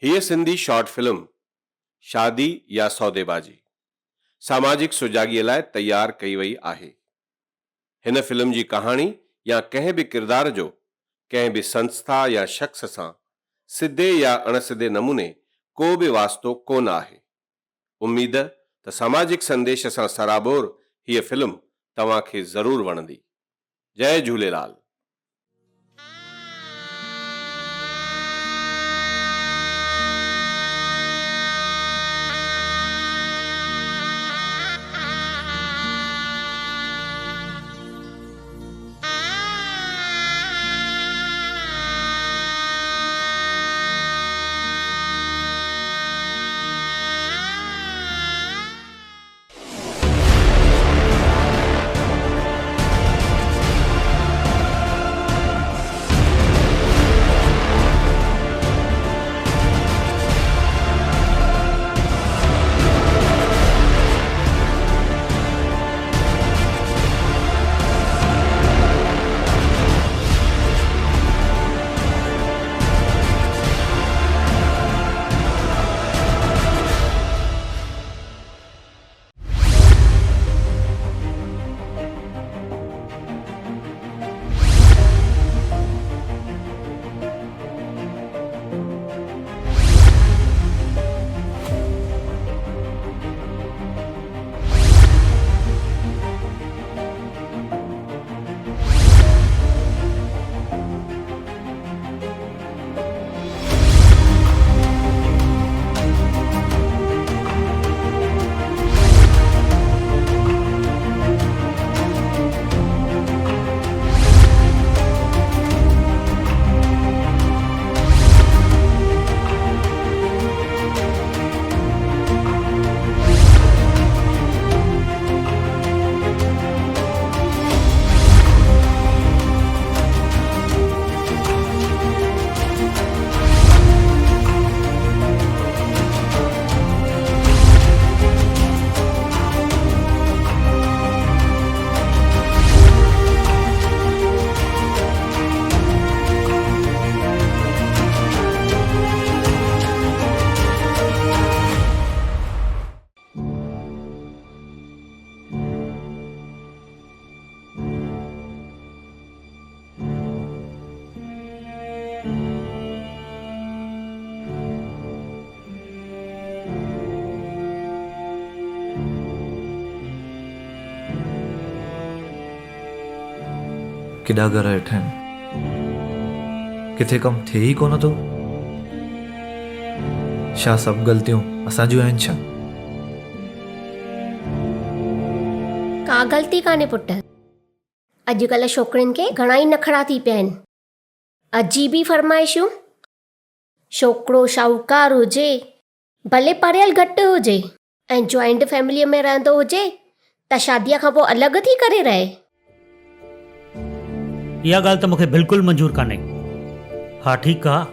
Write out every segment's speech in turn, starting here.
हीअ Sindhi short film शादी या सौदेबाजी सामाजिक सुजाॻीअ लाइ तयारु कई वई आहे। हिन फिल्म जी कहाणी या कंहिं बि किरदार जो कंहिं बि संस्था या शख्स सां सिधे या अणसिधे नमूने को बि वास्तो कोन आहे। उम्मीद त सामाजिक संदेश सां सराबोर हीअ फिल्म तव्हांखे ज़रूरु वणंदी। जय झूलेलाल। केॾा घर वेठा आहिनि, किथे कमु थिए ई कोन थो। छा सभु ग़लतियूं असांजियूं आहिनि छा? का ग़लती कान्हे पुट। अॼुकल्ह छोकिरियुनि खे घणा ई नखरा थी पिया आहिनि। अजीबी फरमाइशूं। छोकिरो शाहूकार हुजे, भले पढ़ियल घटि हुजे ऐं जॉइंट फैमिलीअ में रहंदो हुजे त शादीअ खां पोइ अलॻि थी करे रहे। इहा ॻाल्हि त मूंखे बिल्कुलु मंज़ूरु कान्हे। हा ठीकु आहे,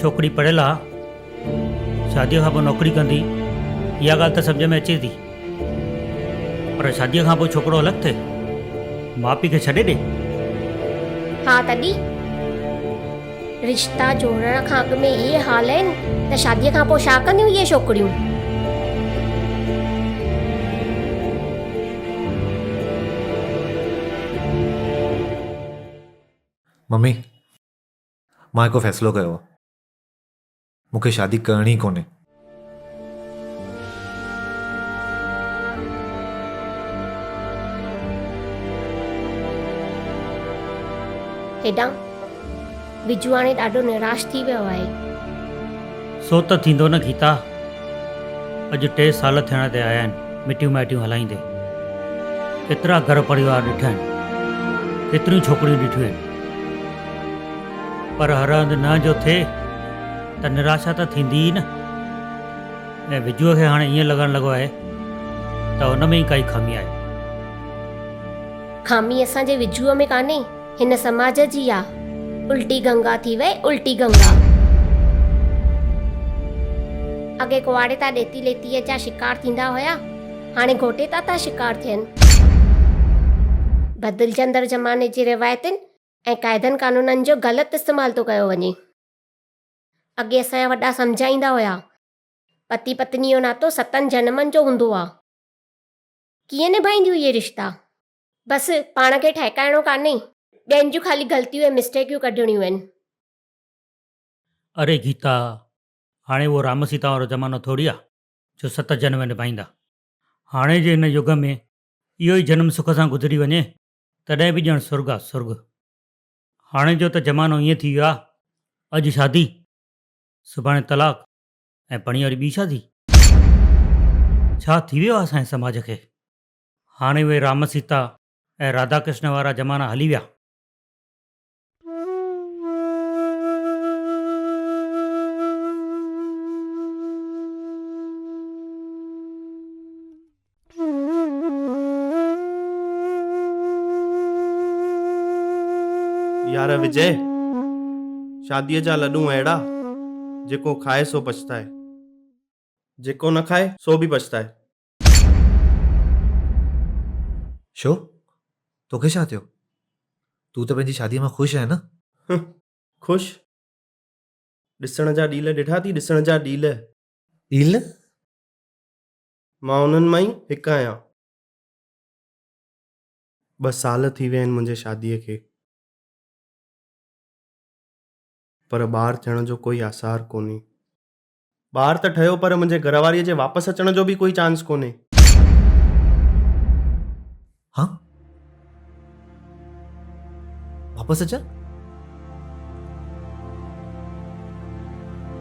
छोकिरी पढ़ियल आहे, शादीअ खां पोइ नौकरी कंदी, इहा ॻाल्हि त सम्झ में अचे थी। पर शादीअ खां पोइ छोकिरो अलॻि थिए, माउ पीउ खे छॾे ॾे। हा तॾहिं रिश्ता जोड़ण खां अॻु में इहे हाल आहिनि त शादीअ खां पोइ छा कंदियूं इहे छोकिरियूं? मम्मी, मां हिकु फ़ैसिलो कयो आहे। मूंखे शादी करणी कोन्हे। हेॾां विजू हाणे ॾाढो निराश थी वियो आहे। सो त थींदो न गीता। अॼु 3 साल थियण ते आया आहिनि मिटियूं माइटियूं हलाईंदे। केतिरा घर परिवार ॾिठा आहिनि, केतिरियूं छोकिरियूं ॾिठियूं आहिनि, पर हर हंधि न जो थिए त निराशा त थींदी ई न। ऐं विजूअ खे हाणे ईअं लॻणु लॻो आहे त हुन में ई काई खामी आहे। खामी असांजे विजूअ में कान्हे, हिन समाज जी आहे। उल्टी गंगा थी वई, उल्टी गंगा। अॻे कुआड़े तां ॾेती लेतीअ जा शिकार थींदा हुया, हाणे घोटे तां था शिकार थियनि। बदिलजंदड़ ज़माने जी रिवायतुनि ऐं क़ाइदनि कानूननि जो ग़लति इस्तेमालु थो कयो वञे। अॻे असांजा वॾा सम्झाईंदा हुया पति पत्नी जो नातो 7 जन्मनि जो हूंदो आहे। कीअं निभाईंदियूं इहे रिश्ता? बसि पाण खे ठहिकाइणो कान्हे, ॿियनि जूं ख़ाली ग़लतियूं ऐं मिस्टेकियूं कढणियूं आहिनि। अरे गीता, हाणे उहो राम सीता वारो ज़मानो थोरी आहे जो 7 जन्म निभाईंदा। हाणे जे हिन युग में इहो ई जन्म सुख सां गुज़री वञे तॾहिं बि ॼण सुर्ग आहे, सुर्ग। हाणे जो त ज़मानो ईअं थी वियो आहे, अॼु शादी सुभाणे तलाक ऐं पणी वरी ॿी शादी। छा थी वियो आहे असांजे समाज खे? हाणे उहे राम सीता ऐं राधा कृष्ण वारा ज़माना हली विया। यार विजय, शादीअ जा लॾूं अहिड़ा जेको खाए सो पछताए, जेको न खाए सो बि पछताए। छो? तोखे छा थियो? तूं त पंहिंजी शादीअ मां ख़ुशि आहे न? ख़ुशि? ॾिसण जा ॾील ॾिठा थी, ॾिसण जा ॾील। ईल? मां उन्हनि मां ई हिकु आहियां। 2 साल थी विया आहिनि मुंहिंजे शादीअ खे, पर ॿार थियण जो कोई आसार कोन्हे। ॿार त ठहियो, पर मुंहिंजे घरवारीअ जे वापसि अचण जो बि कोई चांस कोन्हे। हाँ? वापस अचन?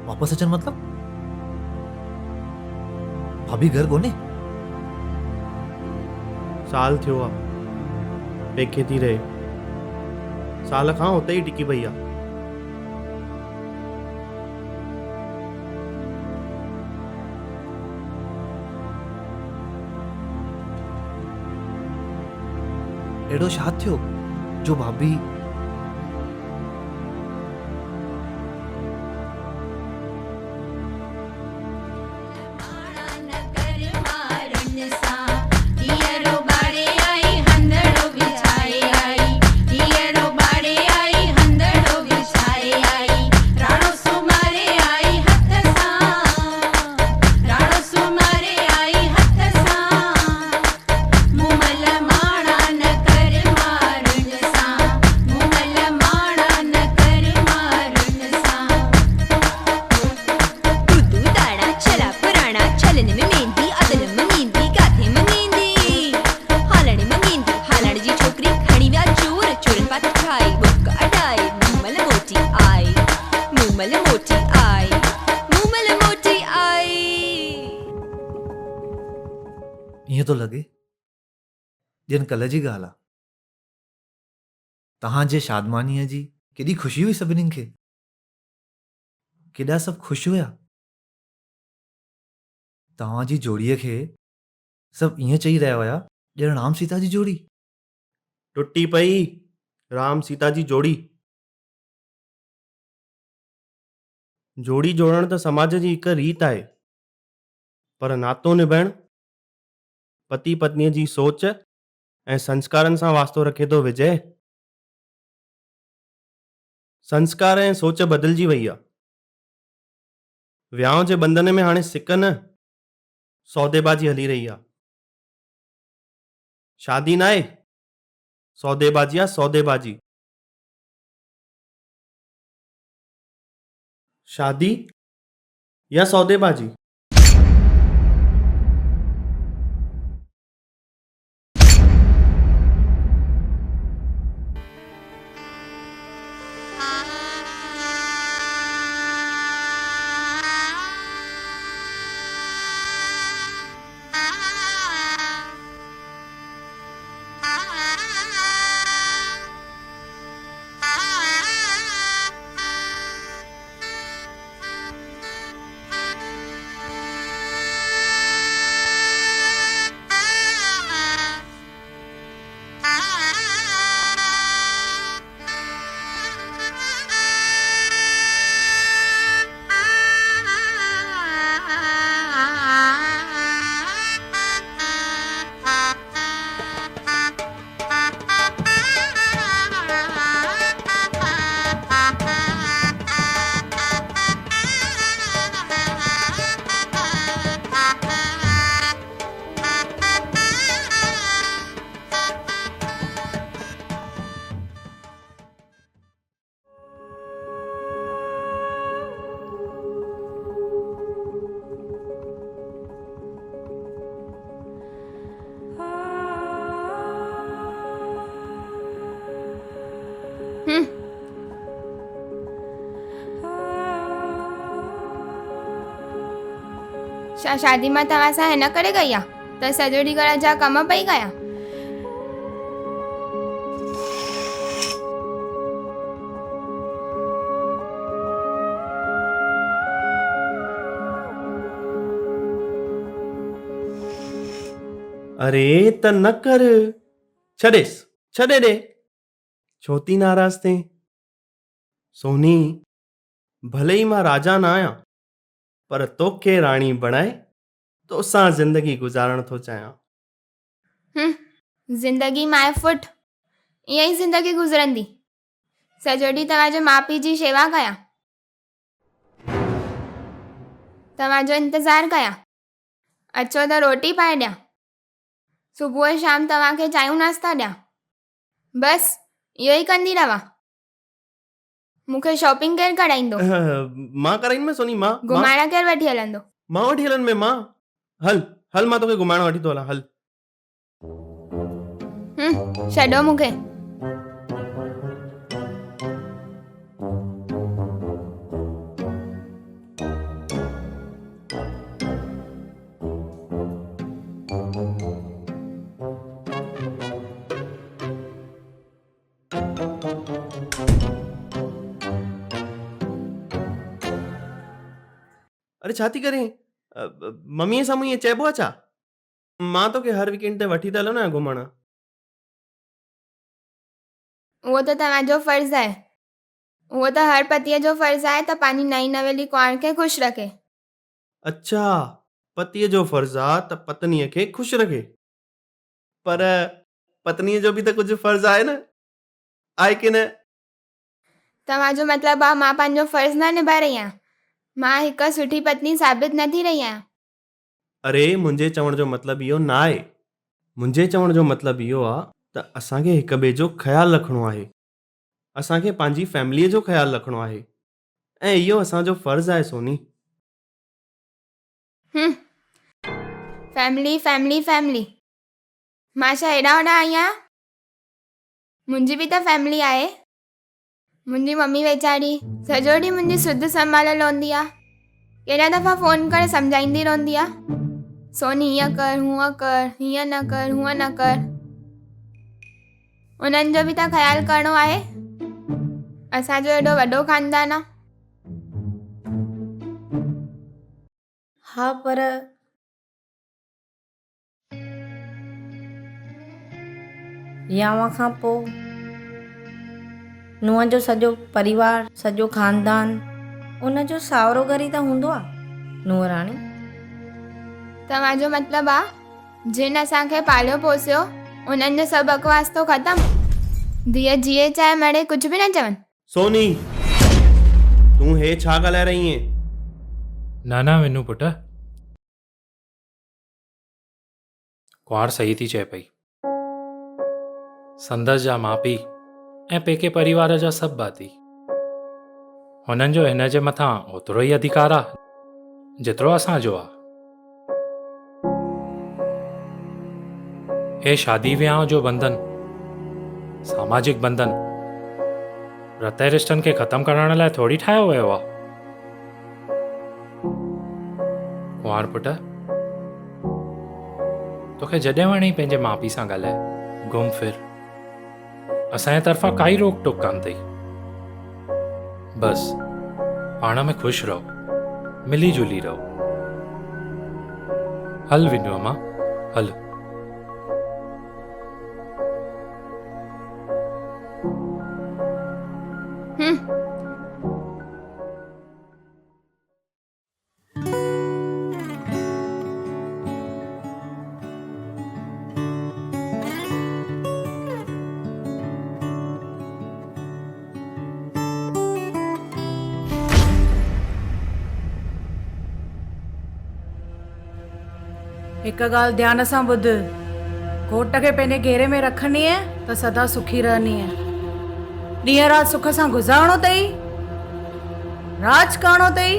वापस अचन मतलब? भाभी घर कोन्हे? साल थियो आहे, पेके थी रहे। साल खां उते ई टिकी पई आहे। एड़ो छा थियो जो भाभी ईअं थो लॻे ॼण कल्ह जी ॻाल्हि आहे। तव्हांजे शादमानीअ जी केॾी ख़ुशी हुई, सभिनीनि खे केॾा सभु ख़ुशि हुया। तव्हांजी जोड़ीअ खे सभु ईअं चई रहिया हुया ॼण राम सीता जी जोड़ी टुटी पई। राम सीता जी जोड़ी जोड़ण त समाज जी हिकु रीत आहे, पर नातो निभाइण पति पत्नीअ जी सोच ऐं संस्कारनि सां वास्तो रखे थो। विजय, संस्कार ऐं सोच बदिलजी वई आहे। विहांउ जे बंधन में हाणे सिक न, सौदेबाजी हली रही आहे। शादी न आहे, सौदेबाजी आहे, सौदेबाजी। शादी या सौदेबाजी? छा शादी में तव्हां सां हिन करे गई आहे त सॼो ॾींहुं घर जा कम पई कयां? अरे त न कर, छॾेस, छॾे ॾे, छो थी नाराज़ थिए? सोनी, भले ई मां राजा न आहियां, पर तोखे राणी बणाए तोसां ज़िंदगी गुज़ारण थो चाहियां। ज़िंदगी माए फुट, ईअं ई ज़िंदगी गुज़रंदी। सॼो ॾींहुं तव्हांजे माउ पीउ जी शेवा कयां, तव्हांजो इंतज़ारु कयां, अचो त रोटी पाए ॾियां, सुबुह शाम तव्हांखे चांहियूं नाश्ता ॾियां, बसि इहो ई कंदी रहां। मूंखे शॉपिंग केरु कराईंदो? मां कराईंदुमि सोनी, मां घुमाइण केरु वठी हलंदो? मां वठी हलनि में मां। हल हल, मां तोखे घुमाइण वठी थो हलां, हल। छॾो मूंखे। अरे छा थी करें? मम्मीअ साम्हूं ईअं चइबो आहे छा? मां तोखे हर वीकेंड ते वठी त हलो न घुमण। उहो त तव्हांजो फर्ज़ु आहे, उहो त हर पतीअ जो फर्ज़ु आहे त पंहिंजी नई नवेली कुंवार खे ख़ुशि रखे। अच्छा, पतीअ जो फर्ज़ु आहे त पत्नीअ खे ख़ुशि रखे, पर पत्नीअ जो बि त कुझु फर्ज़ु आहे न, आहे की न? तव्हांजो मतिलबु आहे मां पंहिंजो फर्ज़ु न निभाए रही आहियां, मां हिकु सुठी पत्नी साबित न थी रही आहियां। अरे मुंहिंजे चवण जो मतिलबु इहो न आहे। मुंहिंजे चवण जो मतिलबु इहो आहे त असांखे हिक ॿिए जो ख़्यालु रखिणो आहे, असांखे पंहिंजी फैमिलीअ जो ख़्यालु रखिणो आहे, ऐं इहो असांजो फर्ज़ु आहे सोनी। फैमिली फैमिली फैमिली, मां छा हेॾा होॾा आई आहियां? मुंहिंजी बि त फैमिली आहे। मुंहिंजी मम्मी वीचारी सॼो ॾींहुं मुंहिंजी सुध संभालियल हूंदी आहे, केॾा दफ़ा फ़ोन करे सम्झाईंदी रहंदी आहे, सोनी हीअं कर, हूअं कर, हीअं न कर, हूअं न कर। उन्हनि जो बि त ख़्यालु करिणो आहे। असांजो एॾो वॾो ख़ानदान आहे। हा, पर वियांह खां पोइ नुंहं जो सॼो परिवार, सॼो ख़ानदान, उनजो सावरो घर ई त हूंदो आहे नुंहराणी। तव्हांजो मतिलबु आहे जिन असांखे पालियो पोसियो उन्हनि जो सभु बकवास तो ख़तमु, धीअ जीए चाहे मरे कुझु बि न चवनि? सोनी, तूं हे छा ॻाल्हाए रही आहीं? ना विनू पुट, कुंवार सही थी चए पई। संदसि जा माउ पीउ ऐं पेके परिवार जा सभु भाती, हुननि जो हिन जे मथां ओतिरो ई अधिकार आहे जेतिरो असांजो आहे। हे शादी वियांह जो बंधन, सामाजिक बंधन, रते रिश्तनि खे ख़तमु करण लाइ थोरी ठाहियो वियो आहे। कुंवार पुट, तोखे जॾहिं वणे पंहिंजे माउ पीउ सां ॻाल्हाए, घुम फिर, असांजे तरफ़ां काई रोक टोक कान अथई। बसि पाण में ख़ुशि रहो, मिली जुली रहो। हल विनू अम्मा, हल। हिकु ॻाल्हि ध्यान सां ॿुध, घोट खे पंहिंजे घेरे में रखणी आहे त सदा सुखी रहणी आहे। ॾींहं राति सुख सां गुज़ारणो अथई, राज करणो अथई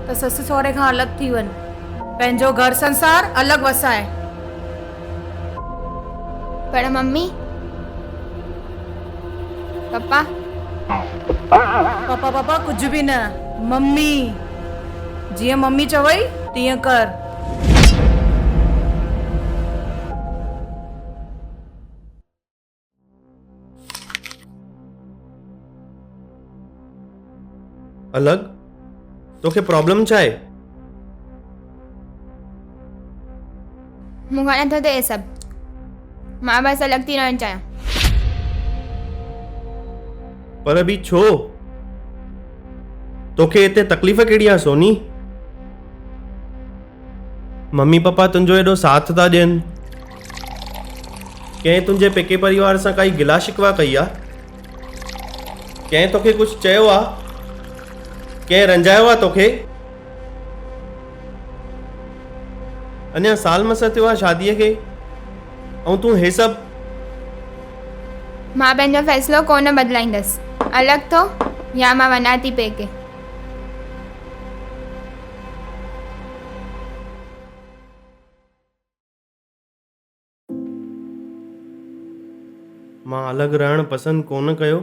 त ससु सहुरे खां अलॻि थी वञ, पंहिंजो घर संसार अलॻि वसाए। पर मम्मी, पापा पापा पापा कुझु बि न, मम्मी जीअं मम्मी चवई तीअं कर। अलॻि तोखे प्रॉब्लम छा आहे? मूंखां नथो थिए हे सभु। मां बसि अलॻि थी रहणु चाहियां। पर बि छो? तोखे हिते तकलीफ़ कहिड़ी आहे सोनी? मम्मी पप्पा तुंहिंजो एॾो साथ था ॾियनि। कंहिं तुंहिंजे पेके परिवार सां काई गिला शिकवा कई आहे? कंहिं तोखे कुझु चयो आहे? कंहिं रंजायो आहे तोखे? अञा साल मस थियो आहे शादीअ खे ऐं तूं हे सभु। मां पंहिंजो फ़ैसिलो कोन बदिलाईंदसि। अलॻि थो या मां वञा थी पेके। मां अलॻि रहणु पसंदि कोन कयो,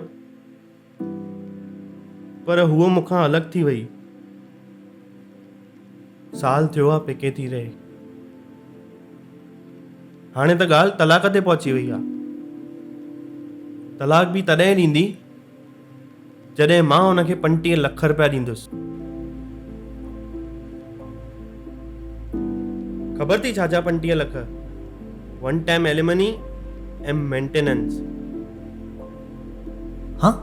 पर हूअ मूंखां अलॻि थी वई। साल थियो आहे पेके थी रहे। हाणे त ॻाल्हि तलाक ते पहुची वई आहे। तलाक बि तॾहिं ॾींदी जॾहिं मां हुनखे 35 लख रुपया ॾींदुसि। ख़बर थी छा 35 लख? वन टाइम एलिमनी ऐं मेंटेनेंस। हाँ,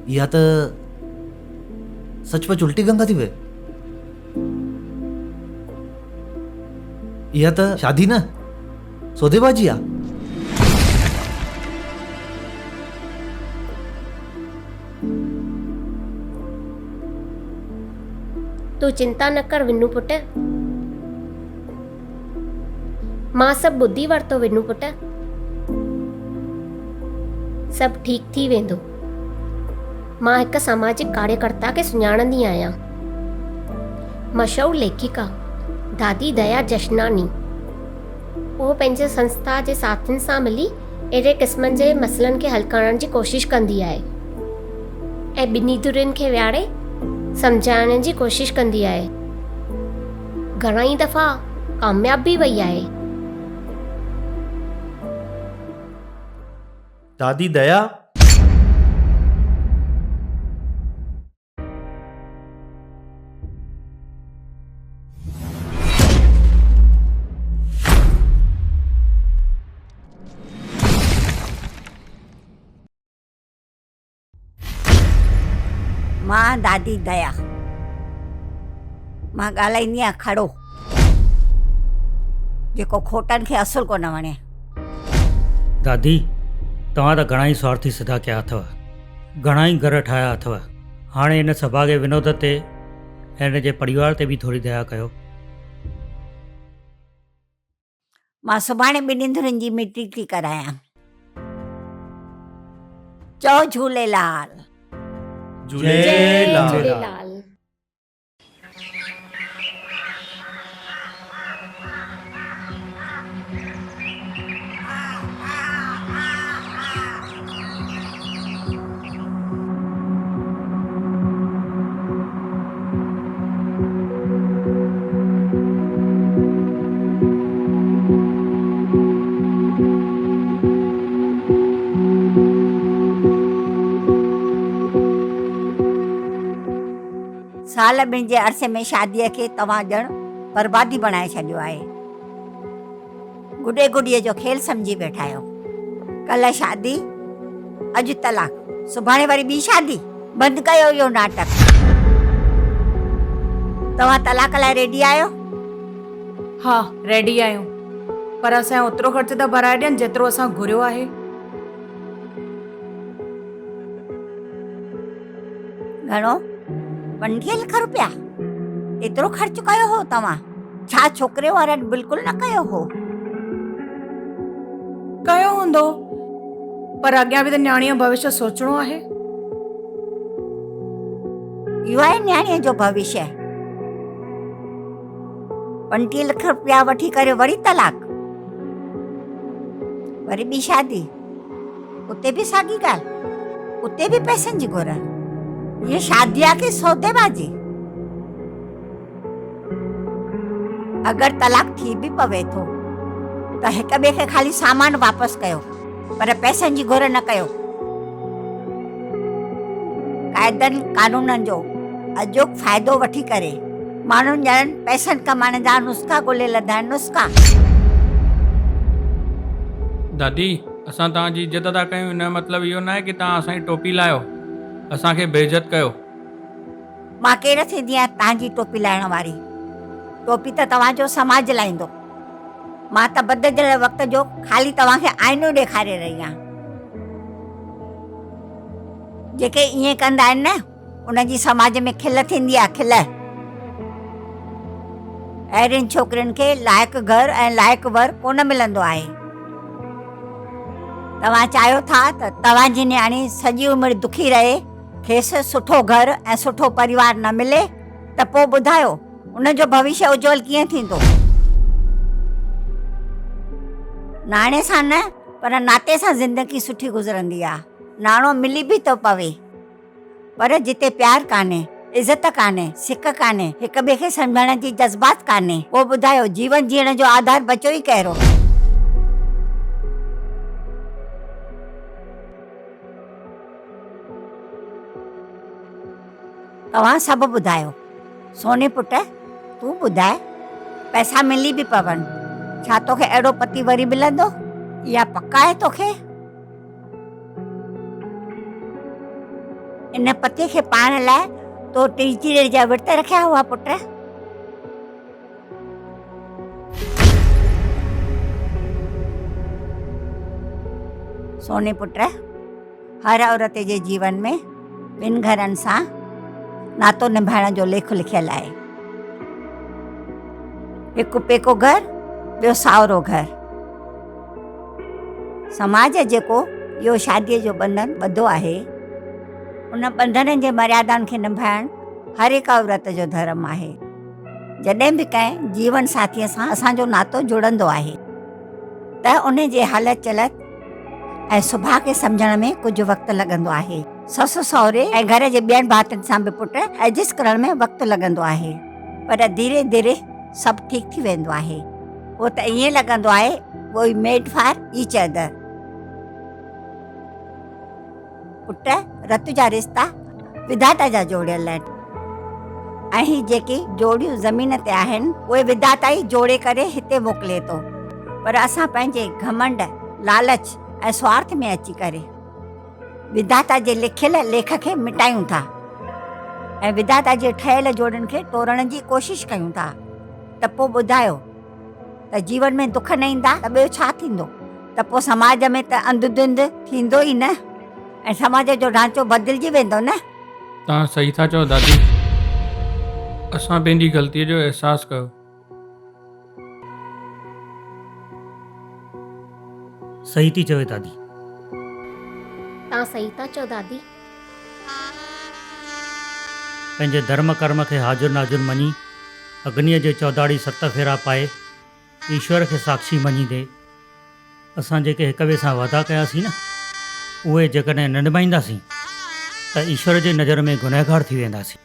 या त सचमुच उल्टी गंगा थी वे, या त शादी न सौदेबाजी आ। तूं चिंता न कर विनू पुट। मां सभु ॿुधी वरितो विनू पुट। सभु ठीकु थी वेंदो। मां हिकु सामाजिक कार्यकर्ता खे सुञाणंदी आहियां। मशहूरु लेखिका दादी दया जशनानी। उहो पंहिंजे संस्था जे साथियुनि सां मिली अहिड़े क़िस्मनि जे मसइलनि खे हल करण जी कोशिशि कंदी आहे ऐं ॿिन्ही धुरियुनि खे विहारे सम्झाइण जी कोशिशि कंदी आहे। घणाई दफ़ा कामयाब भी वई आहे। दादी दया, मां दादी दया। मां ॻाल्हाईंदी आहियां खड़ो, जेको खोटनि खे असुल कोन वणे। दादी, तव्हां त घणा ई स्वार्थी सिधा कया अथव, घणा ई घर ठाहिया अथव। हाणे हिन सभागे विनोद ते ऐं हिन जे परिवार ते बि थोरी दया कयो। मां सुभाणे ॿिन्हिनि धुरियुनि जी मीटिंग थी करायां। चओ झूलेलाल। झूलेलाल। झूलेलाल। साल ॿिनि जे अरसे में शादीअ खे तव्हां ॼण बर्बादी बणाए छॾियो आहे। गुॾे गुॾीअ जो खेल सम्झी वेठा आहियो। कल्ह शादी, अॼु तलाक, सुभाणे वरी ॿी शादी। बंदि कयो इहो नाटक। तव्हां तलाक लाइ रेडी आहियो? हा, रेडी आहियूं, पर असांजो ओतिरो ख़र्च त भराए ॾियनि जेतिरो असां घुरियो आहे। घणो? 20 लख रुपया? एतिरो ख़र्च कयो हो तव्हां? छा छोकिरे वारनि बिल्कुलु न कयो हो? कयो हूंदो, पर अॻियां बि त न्याणीअ जो भविष्य सोचणो आहे। इहो आहे न्याणीअ जो भविष्य? 20 लख रुपया वठी करे वरी तलाक, वरी ॿी शादी, उते बि साॻी ॻाल्हि, उते बि पैसनि जी घुर। ये शादी आहे की सौदेबाजी? अगर तलाक थी भी पवे थो त हिक ॿिए खे खाली सामान वापसि कयो, पर पैसनि जी घुर न कयो। क़ाइदनि कानूननि जो अॼोक फ़ाइदो वठी करे माण्हुनि ॼणनि पैसनि कमाइण जा नुस्ख़ा ॻोल्हे लधा आहिनि, नुस्ख़ा। दादी, असां तव्हांजी इज़त था कयूं, हिन जो मतिलबु इहो न आहे की तव्हां असांजी टोपी लाहियो, असांखे बेइज़त कयो। मां केरु थींदी आहियां तव्हांजी टोपी लाहिण वारी? टोपी त तव्हांजो समाज लाहींदो। मां त बदिलजल वक़्त जो ख़ाली तव्हांखे आईनो ॾेखारे रही आहियां। जेके ईअं कंदा आहिनि न, उनजी समाज में खिल थींदी आहे, खिल। अहिड़ियुनि छोकिरियुनि खे लाइक़ु घर ऐं लाइक़ु वर कोन मिलंदो आहे। तव्हां चाहियो था त तव्हांजी न्याणी सॼी उमिरि दुखी रहे, खेसि सुठो घर ऐं सुठो परिवार न मिले, त पोइ ॿुधायो उनजो भविष्य उज्जवल कीअं थींदो? नाणे सां न, पर नाते सां ज़िंदगी सुठी गुज़रंदी आहे। नाणो मिली बि थो पवे, पर जिते प्यार कान्हे, इज़त कान्हे, सिक कान्हे, हिक ॿिए खे सम्झण जी जज़्बात कान्हे, पोइ ॿुधायो जीवन जीअण जो आधार बचो ई कहिड़ो? तव्हां सभु ॿुधायो। सोने पुट, तूं ॿुधाए, पैसा मिली बि पवनि, छा तोखे अहिड़ो पति वरी मिलंदो? इहा पका आहे तोखे? इन पतीअ खे पाइण लाइ तो टीजीड़े जा विर्त रखिया हुआ पुट? सोने पुट, हर औरत जे जीवन में ॿिनि घरनि सां नातो निभाइण जो लेख लिखियल आहे। हिकु पेको घर, ॿियो सावरो घर। समाज जेको इहो शादीअ जो बंधन ॿधो आहे, उन बंधननि जे मर्यादाउनि खे निभाइण हर हिकु औरत जो धर्म आहे। जॾहिं बि कंहिं जीवन साथीअ सां असांजो नातो जुड़ंदो आहे, त उन जे हालत चलत ऐं सुभाउ खे सम्झण में कुझु वक़्तु लॻंदो आहे। ससु सहुरे ऐं घर जे ॿियनि भातियुनि सां बि पुट एडजस्ट करण में वक़्तु लॻंदो आहे, पर धीरे धीरे सभु ठीकु थी वेंदो आहे। उहो त ईअं लॻंदो आहे we made for each other. पुट, रत जा रिश्ता विधाता जा जोड़ियल आहिनि, ऐं ही जेकी जोड़ियूं ज़मीन ते आहिनि, उहे विधाता ई जोड़े करे हिते मोकिले थो। पर असां पंहिंजे घमंड, लालच ऐं स्वार्थ में अची करे विधाता जे लिखियल लेख खे मिटायूं था ऐं विधाता जे ठहियल जोड़नि खे तोड़ण जी कोशिशि कयूं था। त पोइ ॿुधायो, त जीवन में दुख न ईंदा त ॿियो छा थींदो? त पोइ समाज में त अंधुधुंध थींदो ई न, ऐं समाज जो ढांचो बदिलजी वेंदो न। तव्हां सही था चओ दादी, असां पंहिंजी ग़लतीअ जो अहसासु कयो। सही थी चवे दादी। तव्हां सही था चओ दादी। पंहिंजे धर्म कर्म खे हाज़ुर नाज़ुर मञी, अग्नीअ जे चौधाड़ी 7 फेरा पाए, ईश्वर खे साक्षी मञींदे असां जेके हिक ॿिए सां वादा कयासीं न, उहे जेकॾहिं न निभाईंदासीं त ईश्वर जे नज़र में गुनहगार थी वेंदासीं।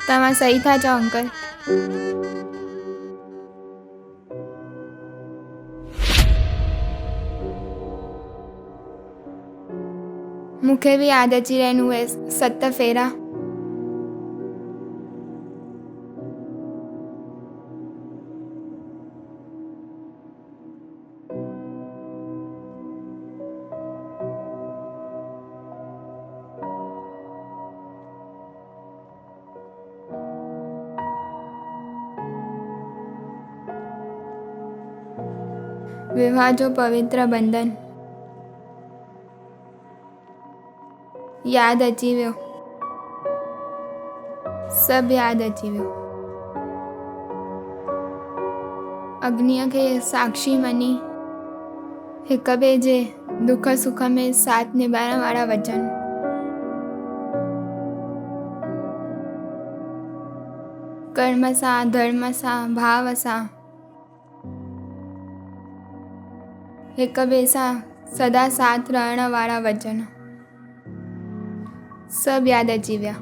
तव्हां सही था चओ अंकल। मूंखे बि यादि अची रहिया आहिनि उहे 7 फेरा। विवाह जो पवित्र बंधन यादि अची वियो, सभु यादि अची वियो। अग्नीअ खे साक्षी मञी हिक ॿिए जे दुख सुख में साथ निभाइण वारा वचन। कर्म सां, धर्म सां, भाव सां हिक ॿिए सां सदा साथ रहण वारा वचन, सभु यादि अची विया।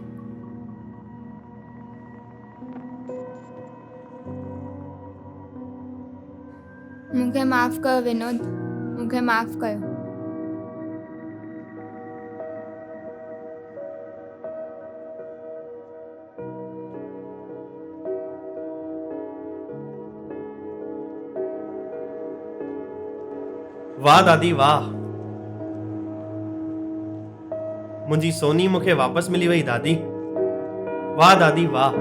मूंखे माफ़ कयो विनोद, मूंखे माफ़ कयो। वाह दादी वाह, मुंहिंजी सोनी मूंखे वापसि मिली वई दादी। वाह दादी वाह।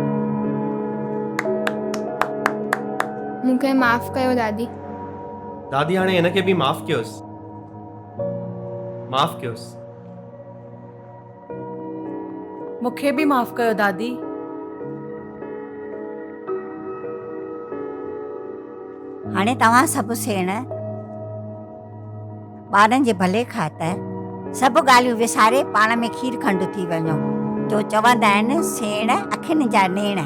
मूंखे माफ़ कयो दादी। दादी हाणे हिनखे बि माफ़ कयोसि, माफ़ कयोसि। मूंखे बि माफ़ कयो दादी। हाणे तव्हां सभु सेण ॿारनि जे भले ख़ातिर सभु ॻाल्हियूं विसारे पाण में खीर खंडु थी वञो। जो चवंदा आहिनि सेण अखियुनि जा नेण।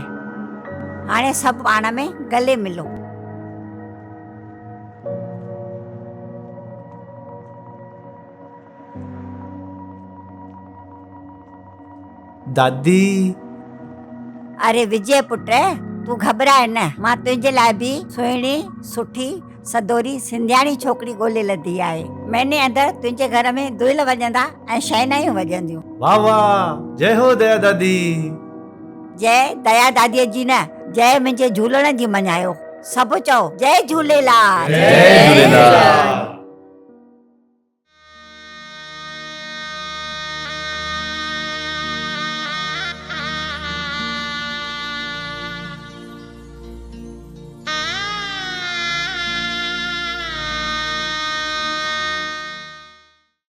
हाणे सभु पाण में गले मिलो। दादी अरे विजय पुट, तू घबराए न। मां तुंहिंजे लाइ बि सुहिणी सुठी सदोरी सिंधियाणी छोकिरी ॻोल्हे लधी आहे। महीने अंदरि तुंहिंजे घर में दुहिल वॼंदा ऐं शहनाइयूं वॼंदियूं। वाह वाह, जय हो दया दादी। जय दया दादीअ जी न, जय मुंहिंजे झूलण जी मञायो। सभु चओ जय झूलेलाल। जय झूलेलाल।